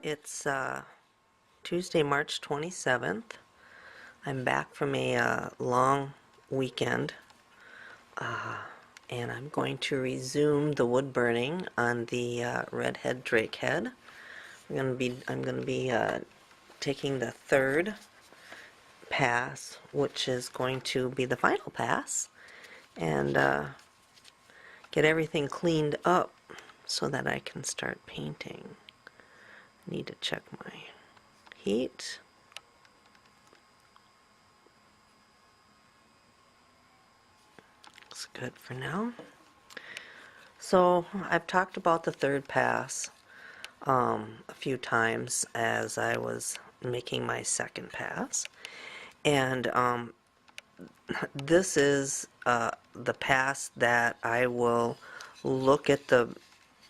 It's Tuesday, March 27th. I'm back from a long weekend, and I'm going to resume the wood burning on the Redhead Drakehead. I'm going to be taking the third pass, which is going to be the final pass, and get everything cleaned up so that I can start painting. I need to check my heat. Looks good for now. So I've talked about the third pass a few times as I was making my second pass, and this is the pass that I will look at the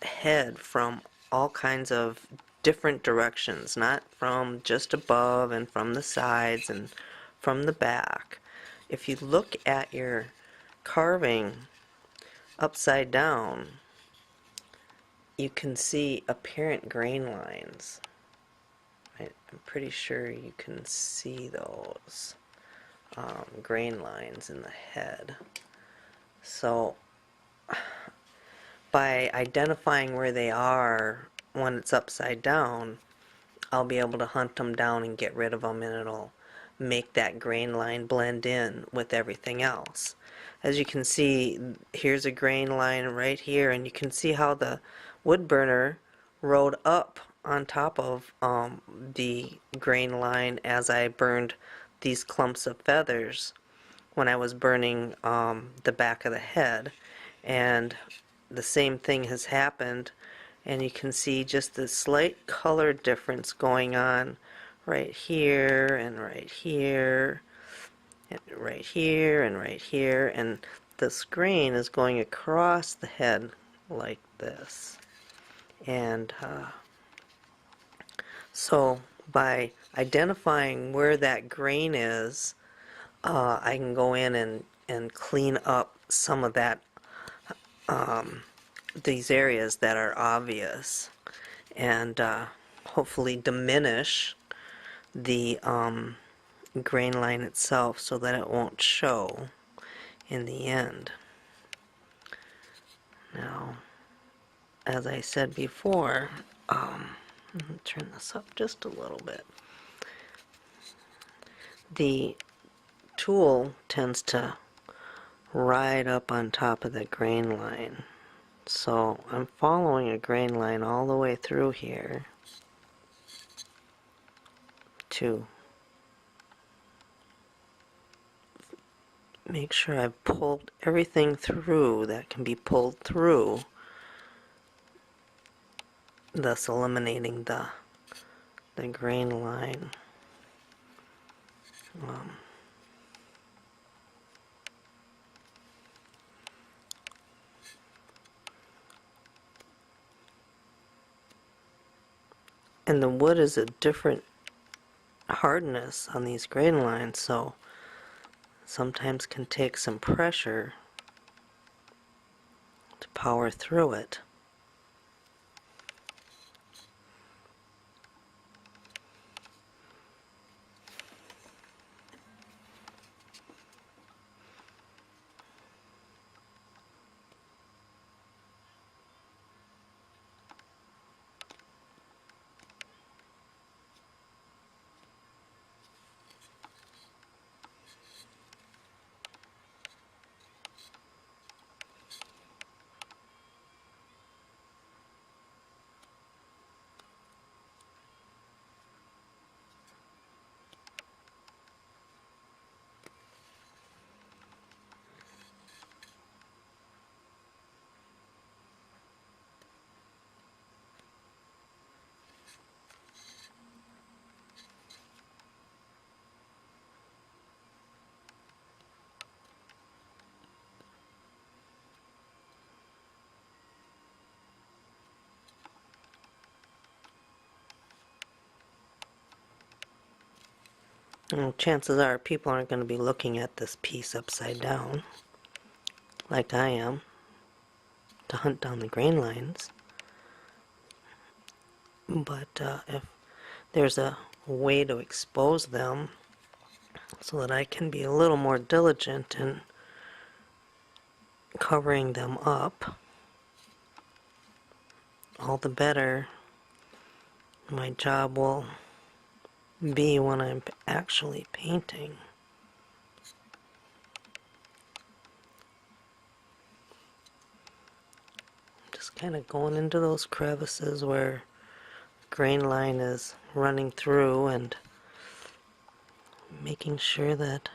head from all kinds of different directions, not from just above and from the sides and from the back. If you look at your carving upside down, you can see apparent grain lines. I'm pretty sure you can see those grain lines in the head. So by identifying where they are when it's upside down, I'll be able to hunt them down and get rid of them, and it'll make that grain line blend in with everything else. As you can see, here's a grain line right here, and you can see how the wood burner rode up on top of the grain line as I burned these clumps of feathers when I was burning the back of the head. And the same thing has happened, and you can see just the slight color difference going on right here and right here and right here and right here, and this grain is going across the head like this. And so by identifying where that grain is, I can go in and clean up some of that these areas that are obvious, and hopefully diminish the grain line itself so that it won't show in the end. Now, as I said before, let me turn this up just a little bit. The tool tends to ride up on top of the grain line. So I'm following a grain line all the way through here to make sure I've pulled everything through that can be pulled through, thus eliminating the grain line. And the wood is a different hardness on these grain lines, so sometimes can take some pressure to power through it. Well, chances are people aren't going to be looking at this piece upside down like I am to hunt down the grain lines. But if there's a way to expose them so that I can be a little more diligent in covering them up, all the better my job will be when I'm actually painting. Just kind of going into those crevices where grain line is running through and making sure that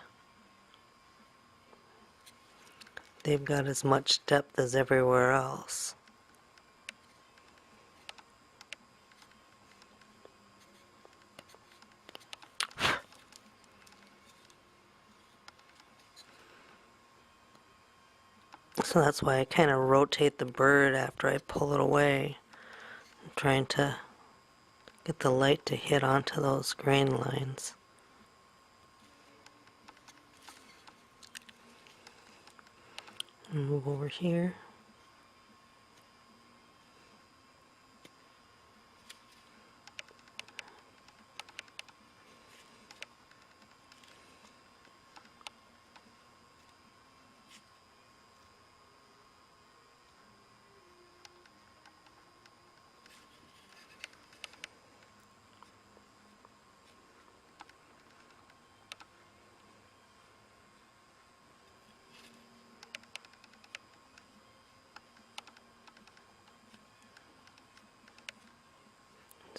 they've got as much depth as everywhere else. So that's why I kind of rotate the bird after I pull it away. I'm trying to get the light to hit onto those grain lines. Move over here.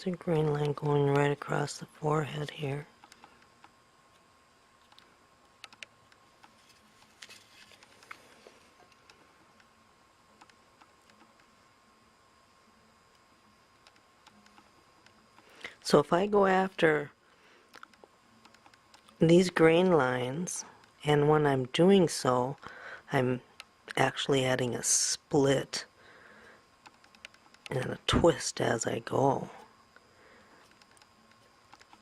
There's a grain line going right across the forehead here. So if I go after these grain lines, and when I'm doing so, I'm actually adding a split and a twist as I go.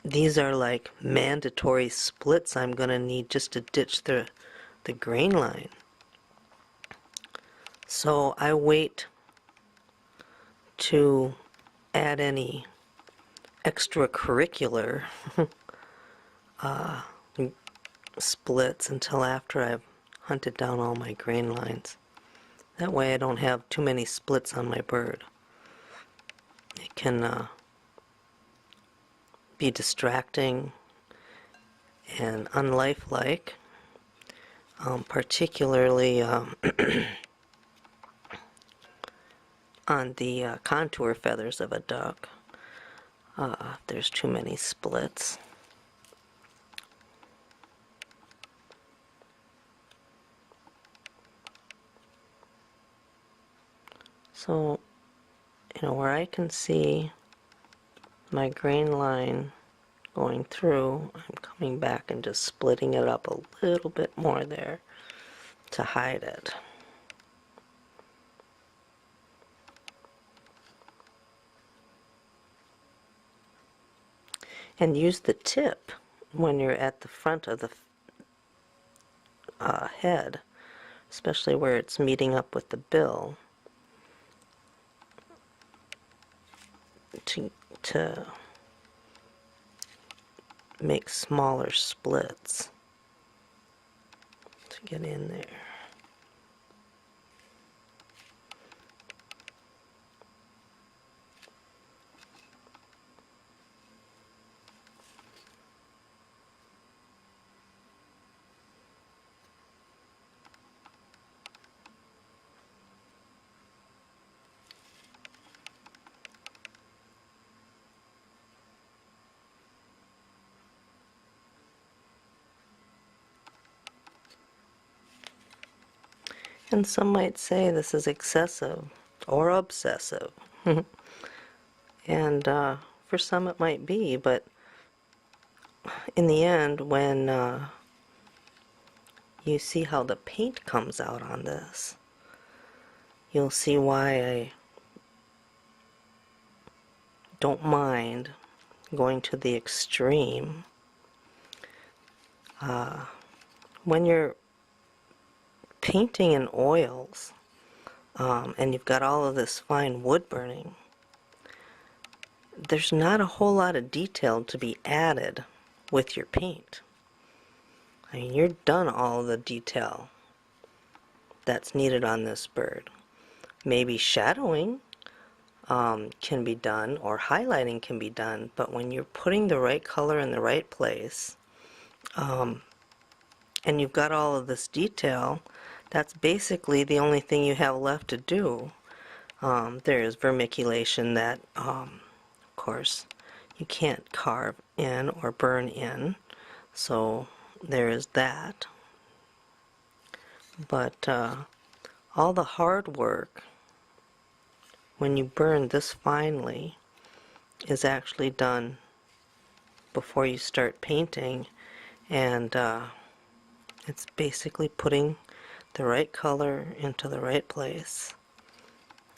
These are like mandatory splits I'm going to need just to ditch the grain line. So I wait to add any extracurricular splits until after I've hunted down all my grain lines. That way I don't have too many splits on my bird. It can be distracting and unlifelike, particularly on the contour feathers of a duck. If there's too many splits. So, where I can see my grain line going through, I'm coming back and just splitting it up a little bit more there to hide it. And use the tip when you're at the front of the head, especially where it's meeting up with the bill, to make smaller splits to get in there. And some might say this is excessive or obsessive. And for some it might be, but in the end, when you see how the paint comes out on this, you'll see why I don't mind going to the extreme. When you're painting in oils, and you've got all of this fine wood burning, there's not a whole lot of detail to be added with your paint. I mean, you're done all the detail that's needed on this bird. Maybe shadowing can be done, or highlighting can be done, but when you're putting the right color in the right place, and you've got all of this detail, that's basically the only thing you have left to do. There is vermiculation that, of course, you can't carve in or burn in, so there is that. But all the hard work, when you burn this finely, is actually done before you start painting, and it's basically putting the right color into the right place,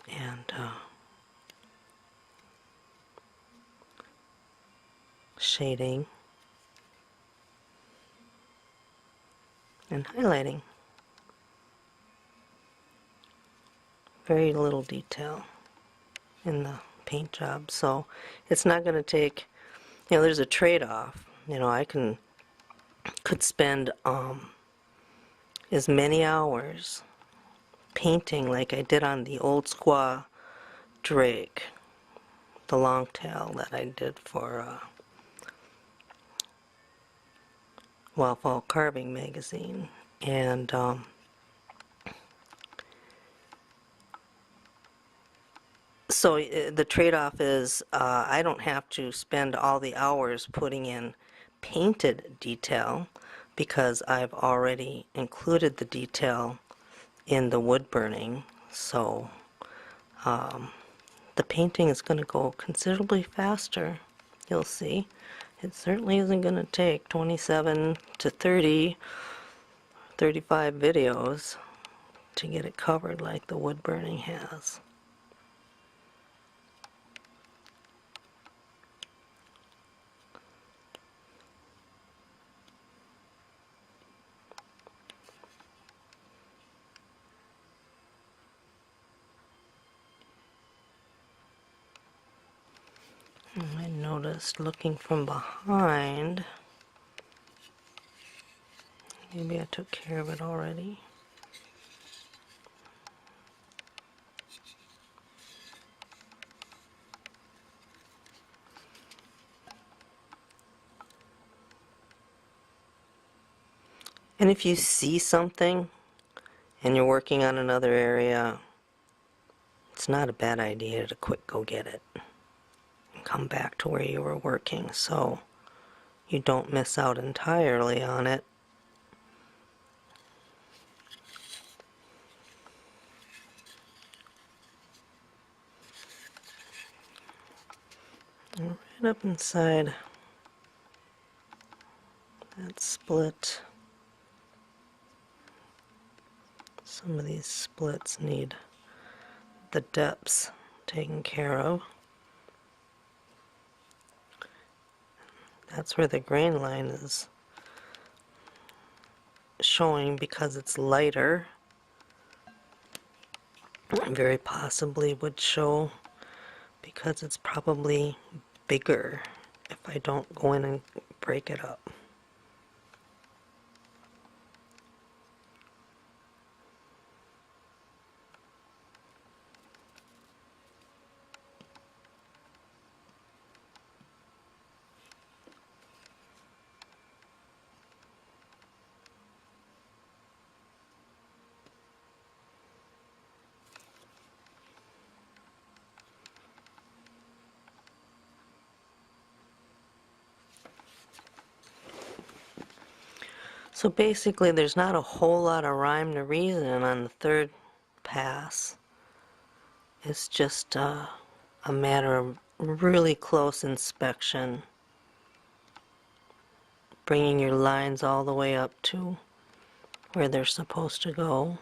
and shading and highlighting. Very little detail in the paint job, so it's not going to take, there's a trade-off. I could spend as many hours painting like I did on the old squaw drake, the long tail that I did for Wildfall Carving magazine, and so the trade-off is I don't have to spend all the hours putting in painted detail because I've already included the detail in the wood burning, so the painting is going to go considerably faster. You'll see. It certainly isn't going to take 27 to 30, 35 videos to get it covered like the wood burning has. I noticed looking from behind, maybe I took care of it already. And if you see something and you're working on another area, it's not a bad idea to quick go get it and come back to where you were working so you don't miss out entirely on it. And right up inside that split, some of these splits need the depths taken care of. That's where the grain line is showing because it's lighter. Very possibly would show because it's probably bigger if I don't go in and break it up. So basically there's not a whole lot of rhyme to reason on the third pass. It's just a matter of really close inspection, bringing your lines all the way up to where they're supposed to go.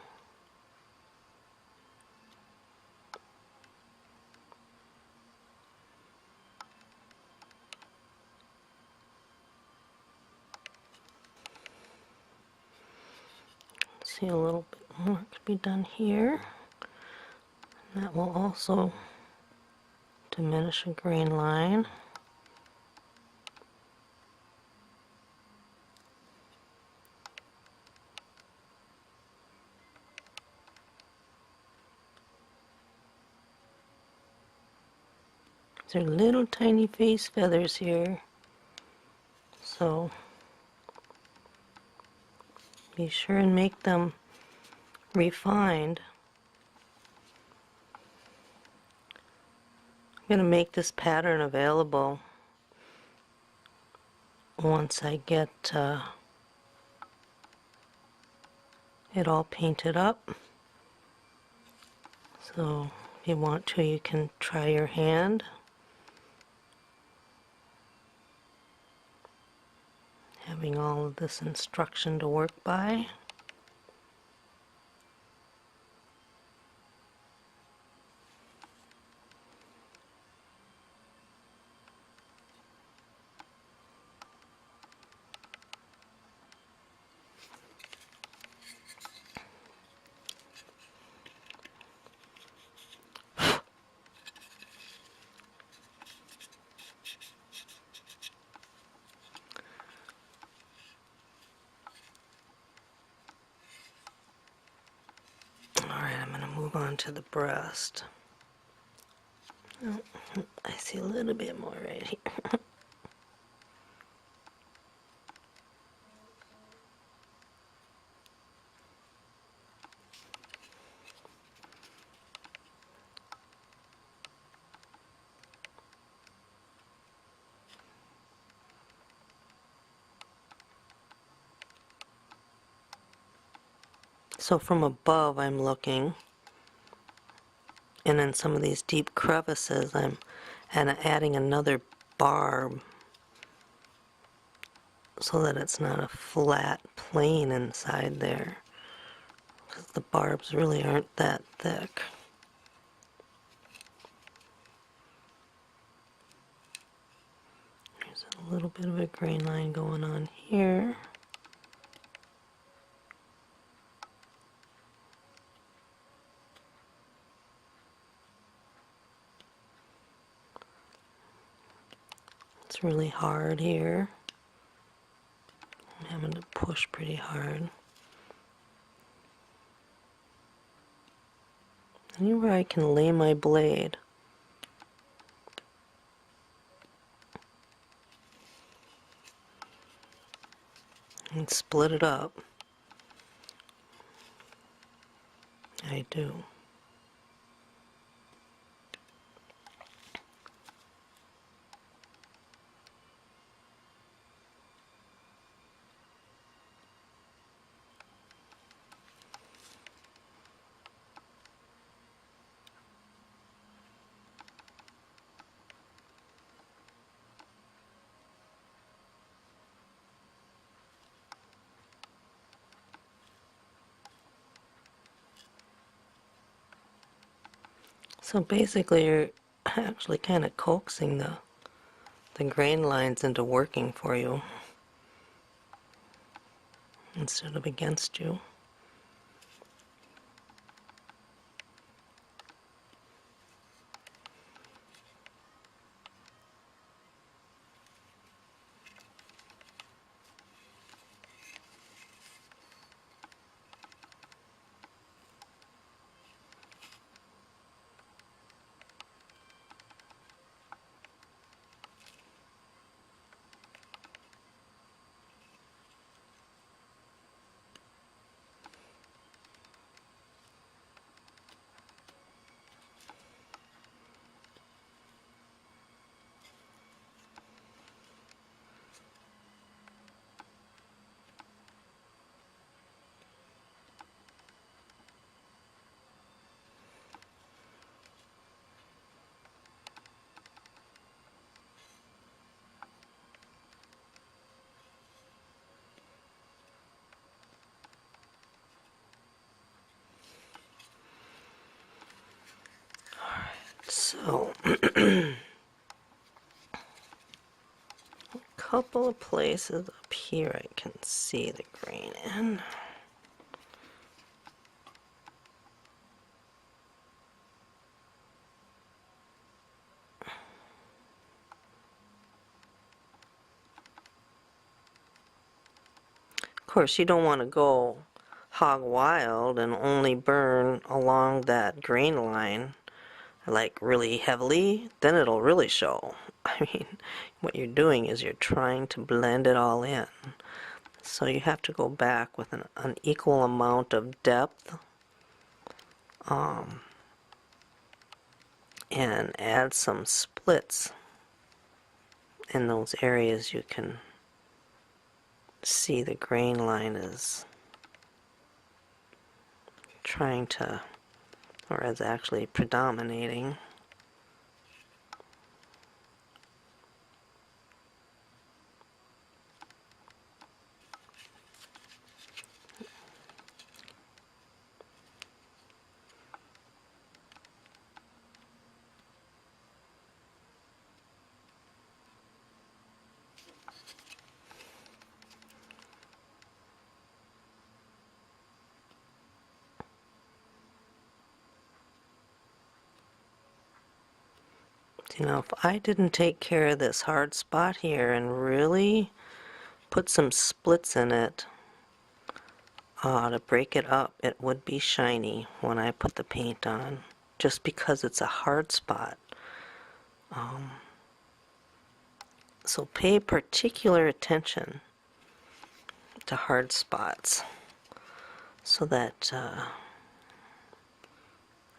See, a little bit more could be done here. And that will also diminish a grain line. They're little tiny face feathers here, so be sure and make them refined. I'm going to make this pattern available once I get it all painted up. So if you want to, you can try your hand. Having all of this instruction to work by. Alright, I'm going to move on to the breast. Oh, I see a little bit more right here. So from above I'm looking, and in some of these deep crevices I'm adding another barb so that it's not a flat plane inside there, because the barbs really aren't that thick. There's a little bit of a grain line going on here. It's really hard here. I'm having to push pretty hard. Anywhere I can lay my blade. And split it up. I do. So basically you're actually kind of coaxing the grain lines into working for you instead of against you. So, a couple of places up here I can see the grain in. course, you don't want to go hog wild and only burn along that grain line like really heavily, then it'll really show. I mean, what you're doing is you're trying to blend it all in. So you have to go back with an equal amount of depth and add some splits in those areas you can see the grain line is trying to, or is actually predominating. You know, if I didn't take care of this hard spot here and really put some splits in it to break it up, it would be shiny when I put the paint on, just because it's a hard spot. So pay particular attention to hard spots so that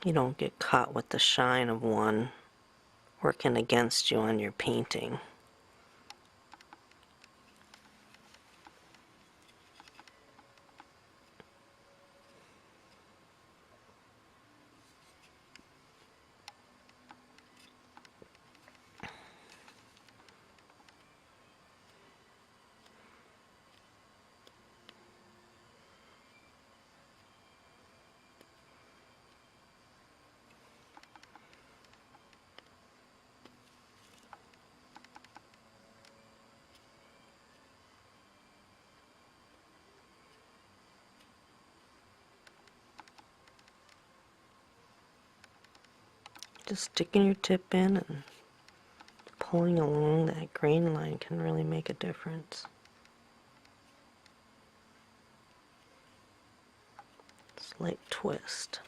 you don't get caught with the shine of one working against you on your painting. Just sticking your tip in and pulling along that grain line can really make a difference. Slight twist.